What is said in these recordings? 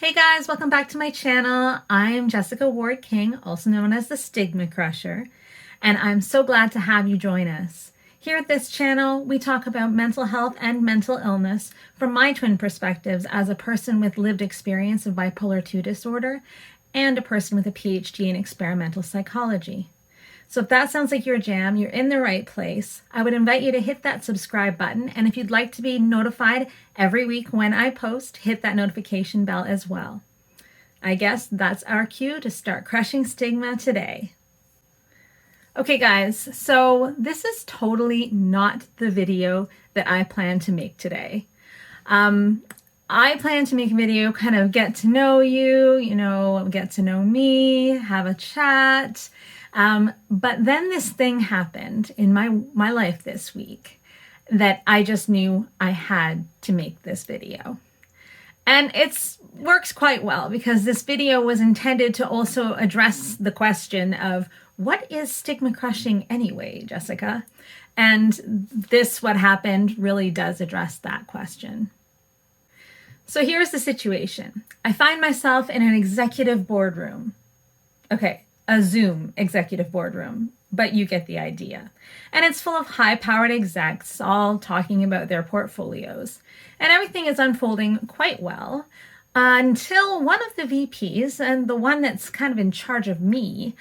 Hey guys, welcome back to my channel. I'm Jessica Ward King, also known as the Stigma Crusher, and I'm so glad to have you join us. Here at this channel, we talk about mental health and mental illness from my twin perspectives as a person with lived experience of bipolar 2 disorder and a person with a PhD in experimental psychology. So if that sounds like your jam, you're in the right place. I would invite you to hit that subscribe button, and if you'd like to be notified every week when I post, hit that notification bell as well. I guess that's our cue to start crushing stigma today. Okay guys, so this is totally not the video that I plan to make today. I plan to make a video, kind of get to know you, get to know me, have a chat. But then this thing happened in my life this week that I just knew I had to make this video. And it works quite well because this video was intended to also address the question of what is stigma crushing anyway, Jessica? And this, what happened, really does address that question. So here's the situation. I find myself in an executive boardroom. Okay. A Zoom executive boardroom, but you get the idea. And it's full of high-powered execs all talking about their portfolios. And everything is unfolding quite well until one of the VPs, and the one that's kind of in charge of me,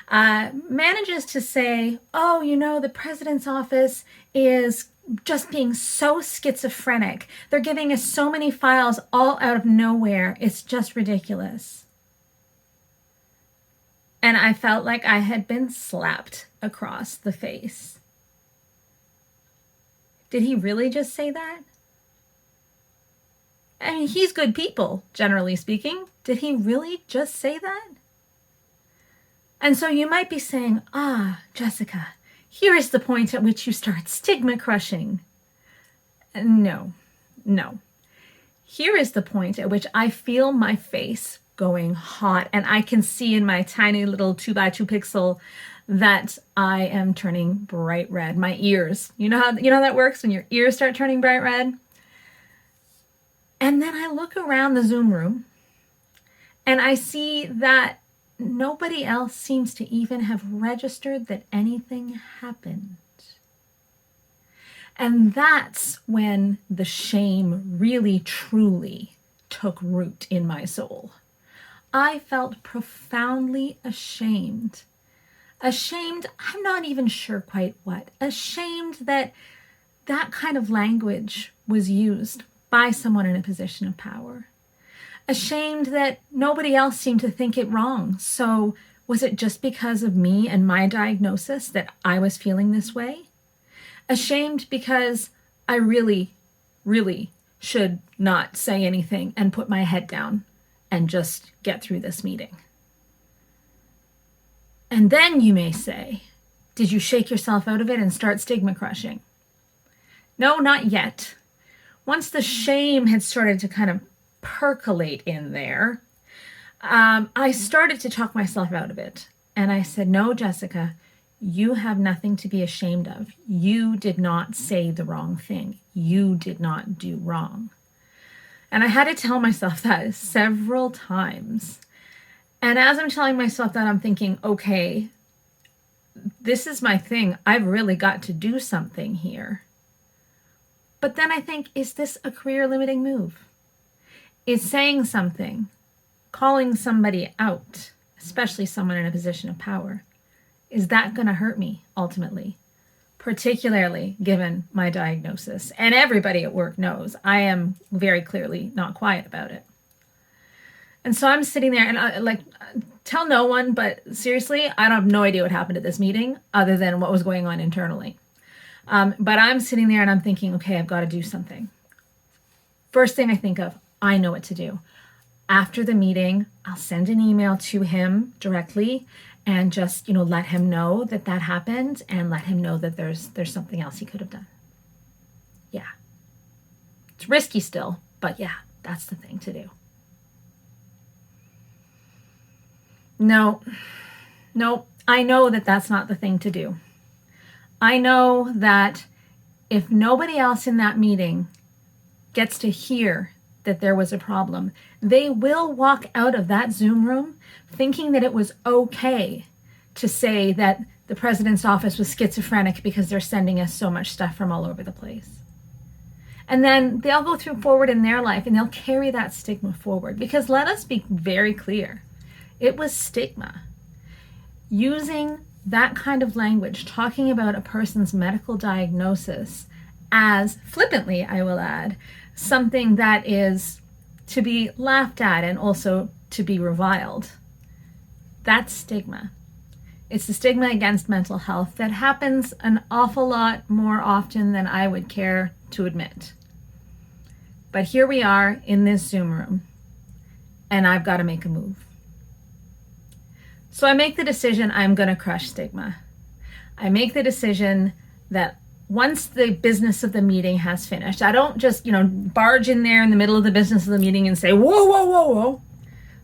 manages to say, oh, the president's office is just being so schizophrenic. They're giving us so many files all out of nowhere. It's just ridiculous. And I felt like I had been slapped across the face. Did he really just say that? I mean, he's good people, generally speaking. Did he really just say that? And so you might be saying, Jessica, here is the point at which you start stigma crushing. No. Here is the point at which I feel my face going hot, and I can see in my tiny little 2x2 pixel that I am turning bright red. My ears, you know how that works when your ears start turning bright red? And then I look around the Zoom room and I see that nobody else seems to even have registered that anything happened. And that's when the shame really, truly took root in my soul. I felt profoundly ashamed. Ashamed, I'm not even sure quite what. Ashamed that that kind of language was used by someone in a position of power. Ashamed that nobody else seemed to think it wrong. So was it just because of me and my diagnosis that I was feeling this way? Ashamed because I really, really should not say anything and put my head down and just get through this meeting. And then you may say, did you shake yourself out of it and start stigma crushing? No, not yet. Once the shame had started to kind of percolate in there, I started to talk myself out of it. And I said, no, Jessica, you have nothing to be ashamed of. You did not say the wrong thing. You did not do wrong. And I had to tell myself that several times. And as I'm telling myself that, I'm thinking, okay, this is my thing. I've really got to do something here. But then I think, is this a career limiting move? Is saying something, calling somebody out, especially someone in a position of power, is that going to hurt me ultimately? Particularly given my diagnosis. And everybody at work knows I am very clearly not quiet about it. And so I'm sitting there and I tell no one, but seriously, I have no idea what happened at this meeting other than what was going on internally. But I'm sitting there and I'm thinking, okay, I've got to do something. First thing I think of, I know what to do. After the meeting, I'll send an email to him directly and just, let him know that happened and let him know that there's something else he could have done. Yeah. It's risky still, but yeah, that's the thing to do. No, I know that that's not the thing to do. I know that if nobody else in that meeting gets to hear that there was a problem, they will walk out of that Zoom room thinking that it was okay to say that the president's office was schizophrenic because they're sending us so much stuff from all over the place. And then they'll go forward in their life and they'll carry that stigma forward. Because let us be very clear, it was stigma. Using that kind of language, talking about a person's medical diagnosis as, flippantly I will add, something that is to be laughed at and also to be reviled. That's stigma. It's the stigma against mental health that happens an awful lot more often than I would care to admit. But here we are in this Zoom room, and I've got to make a move. So I make the decision I'm going to crush stigma. I make the decision that once the business of the meeting has finished, I don't just, barge in there in the middle of the business of the meeting and say, whoa, whoa, whoa, whoa,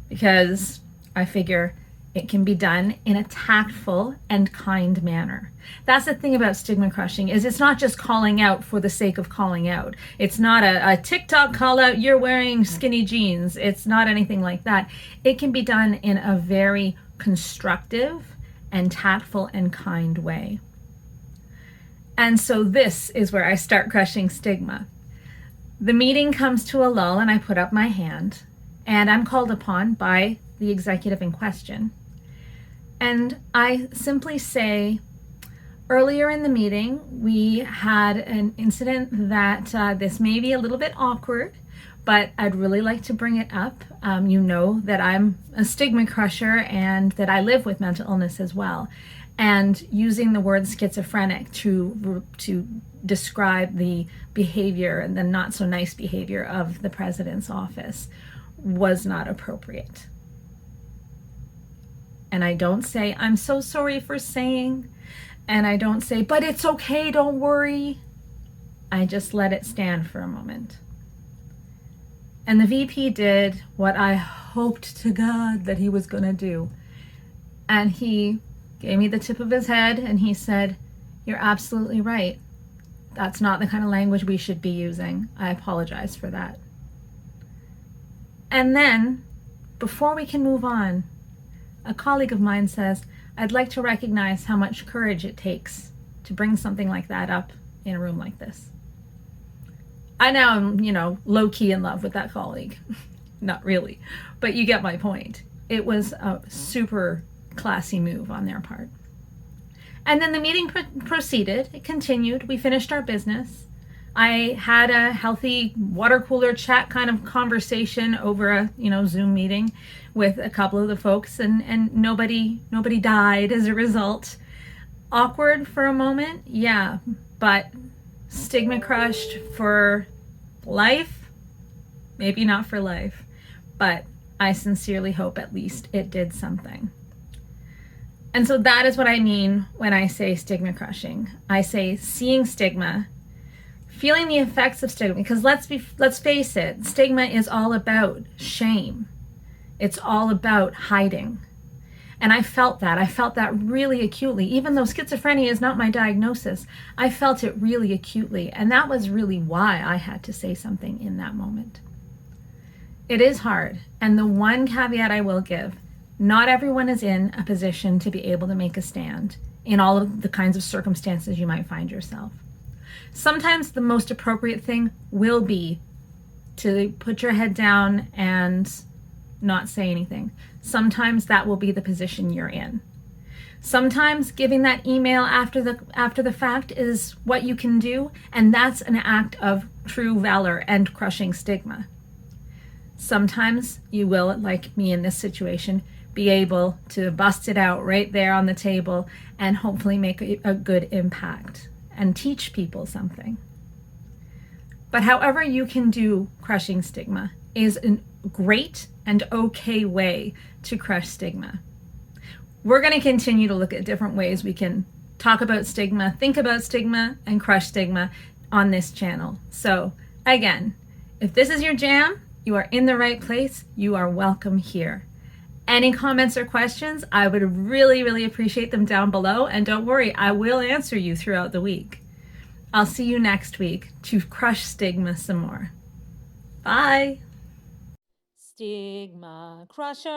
because I figure it can be done in a tactful and kind manner. That's the thing about stigma crushing, is it's not just calling out for the sake of calling out. It's not a TikTok call out, you're wearing skinny jeans. It's not anything like that. It can be done in a very constructive and tactful and kind way. And so this is where I start crushing stigma. The meeting comes to a lull and I put up my hand, and I'm called upon by the executive in question. And I simply say, earlier in the meeting, we had an incident that this may be a little bit awkward, but I'd really like to bring it up. You know that I'm a stigma crusher and that I live with mental illness as well. And using the word schizophrenic to describe the behavior and the not so nice behavior of the president's office was not appropriate. And I don't say, I'm so sorry for saying, and I don't say, but it's okay, don't worry. I just let it stand for a moment. And the VP did what I hoped to God that he was going to do. And he gave me the tip of his head and he said, you're absolutely right. That's not the kind of language we should be using. I apologize for that. And then, before we can move on, a colleague of mine says, I'd like to recognize how much courage it takes to bring something like that up in a room like this. I now am, low-key in love with that colleague. Not really, but you get my point. It was a super classy move on their part. And then the meeting proceeded. It continued. We finished our business. I had a healthy water cooler chat kind of conversation over a Zoom meeting with a couple of the folks, and nobody died as a result. Awkward for a moment, yeah, but stigma crushed for life? Maybe not for life, but I sincerely hope at least it did something. And so that is what I mean when I say stigma crushing. I say seeing stigma, feeling the effects of stigma, because let's face it, stigma is all about shame. It's all about hiding. And I felt that really acutely. Even though schizophrenia is not my diagnosis, I felt it really acutely. And that was really why I had to say something in that moment. It is hard. And the one caveat I will give, not everyone is in a position to be able to make a stand in all of the kinds of circumstances you might find yourself. Sometimes the most appropriate thing will be to put your head down and not say anything. Sometimes that will be the position you're in. Sometimes giving that email after the fact is what you can do, and that's an act of true valor and crushing stigma. Sometimes you will, like me in this situation, be able to bust it out right there on the table and hopefully make a good impact and teach people something. But however you can do crushing stigma is a great and okay way to crush stigma. We're going to continue to look at different ways we can talk about stigma, think about stigma, and crush stigma on this channel. So again, if this is your jam, you are in the right place. You are welcome here. Any comments or questions, I would really, really appreciate them down below. And don't worry, I will answer you throughout the week. I'll see you next week to crush stigma some more. Bye. Stigma Crusher.